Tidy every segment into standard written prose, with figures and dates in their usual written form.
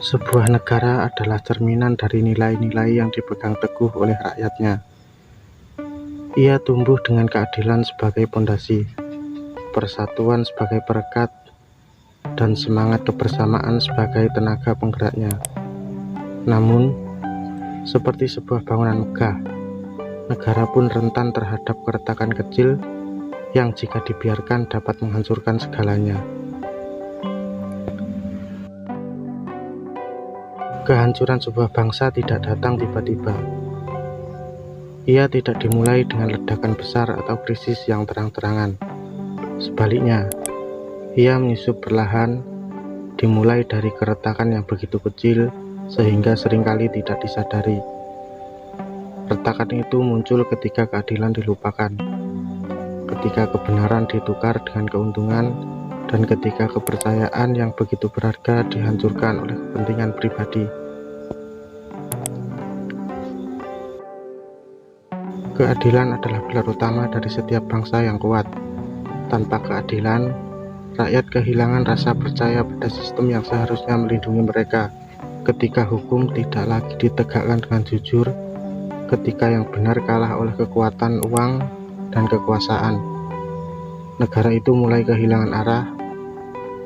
Sebuah negara adalah cerminan dari nilai-nilai yang dipegang teguh oleh rakyatnya. Ia tumbuh dengan keadilan sebagai pondasi, persatuan sebagai perekat, dan semangat kebersamaan sebagai tenaga penggeraknya. Namun, seperti sebuah bangunan megah, negara pun rentan terhadap keretakan kecil yang jika dibiarkan dapat menghancurkan segalanya. Kehancuran sebuah bangsa tidak datang tiba-tiba. Ia tidak dimulai dengan ledakan besar atau krisis yang terang-terangan. Sebaliknya, ia menyusup perlahan, dimulai dari keretakan yang begitu kecil sehingga seringkali tidak disadari. Retakan itu muncul ketika keadilan dilupakan, ketika kebenaran ditukar dengan keuntungan, dan ketika kepercayaan yang begitu berharga dihancurkan oleh kepentingan pribadi. Keadilan adalah pilar utama dari setiap bangsa yang kuat. Tanpa keadilan, rakyat kehilangan rasa percaya pada sistem yang seharusnya melindungi mereka. Ketika hukum tidak lagi ditegakkan dengan jujur, ketika yang benar kalah oleh kekuatan uang dan kekuasaan, negara itu mulai kehilangan arah.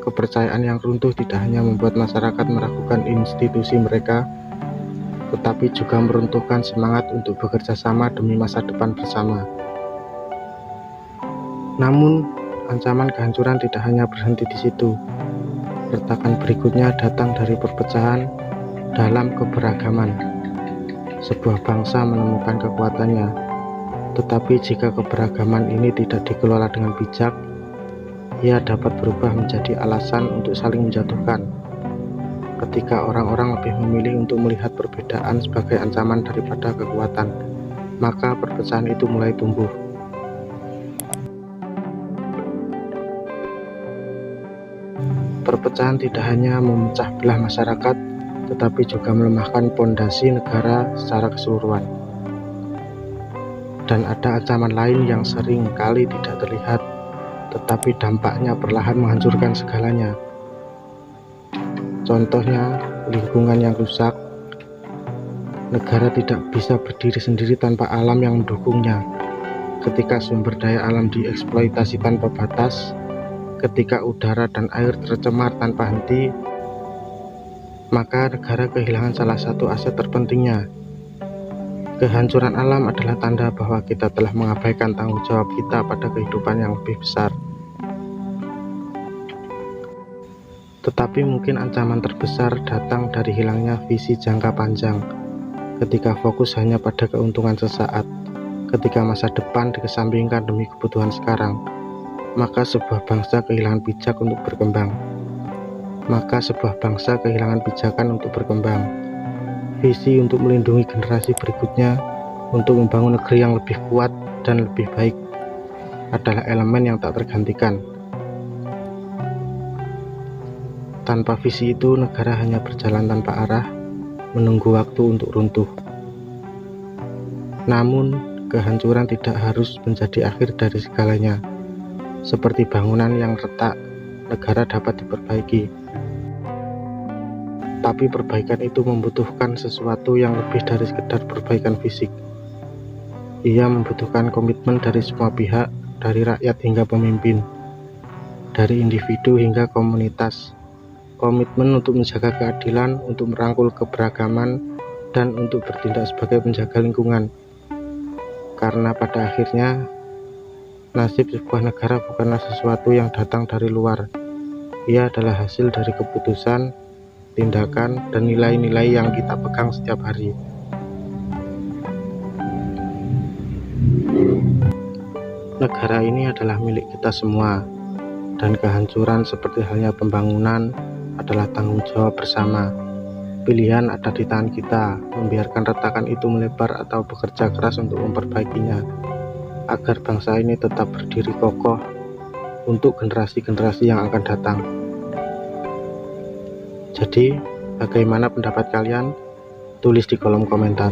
Kepercayaan yang runtuh tidak hanya membuat masyarakat meragukan institusi mereka, tetapi juga meruntuhkan semangat untuk bekerja sama demi masa depan bersama. Namun, ancaman kehancuran tidak hanya berhenti di situ. Retakan berikutnya datang dari perpecahan dalam keberagaman. Sebuah bangsa menemukan kekuatannya, tetapi jika keberagaman ini tidak dikelola dengan bijak, ia dapat berubah menjadi alasan untuk saling menjatuhkan. Ketika orang-orang lebih memilih untuk melihat perbedaan sebagai ancaman daripada kekuatan, maka perpecahan itu mulai tumbuh. Perpecahan tidak hanya memecah belah masyarakat, tetapi juga melemahkan pondasi negara secara keseluruhan. Dan ada ancaman lain yang sering kali tidak terlihat, tetapi dampaknya perlahan menghancurkan segalanya. Contohnya, lingkungan yang rusak. Negara tidak bisa berdiri sendiri tanpa alam yang mendukungnya. Ketika sumber daya alam dieksploitasi tanpa batas, ketika udara dan air tercemar tanpa henti, maka negara kehilangan salah satu aset terpentingnya. Kehancuran alam adalah tanda bahwa kita telah mengabaikan tanggung jawab kita pada kehidupan yang lebih besar. Tetapi mungkin ancaman terbesar datang dari hilangnya visi jangka panjang. Ketika fokus hanya pada keuntungan sesaat, ketika masa depan dikesampingkan demi kebutuhan sekarang, maka sebuah bangsa kehilangan bijak untuk berkembang. Visi untuk melindungi generasi berikutnya, untuk membangun negeri yang lebih kuat dan lebih baik, adalah elemen yang tak tergantikan. Tanpa visi itu, negara hanya berjalan tanpa arah, menunggu waktu untuk runtuh. Namun, kehancuran tidak harus menjadi akhir dari segalanya. Seperti bangunan yang retak, negara dapat diperbaiki. Tapi perbaikan itu membutuhkan sesuatu yang lebih dari sekedar perbaikan fisik. Ia membutuhkan komitmen dari semua pihak, dari rakyat hingga pemimpin, dari individu hingga komunitas. Komitmen untuk menjaga keadilan, untuk merangkul keberagaman, dan untuk bertindak sebagai penjaga lingkungan. Karena pada akhirnya, nasib sebuah negara bukanlah sesuatu yang datang dari luar. Ia adalah hasil dari keputusan, tindakan, dan nilai-nilai yang kita pegang setiap hari. Negara ini adalah milik kita semua, dan kehancuran seperti halnya pembangunan adalah tanggung jawab bersama. Pilihan ada di tangan kita, membiarkan retakan itu melebar atau bekerja keras untuk memperbaikinya, agar bangsa ini tetap berdiri kokoh untuk generasi-generasi yang akan datang. Jadi, bagaimana pendapat kalian? Tulis di kolom komentar.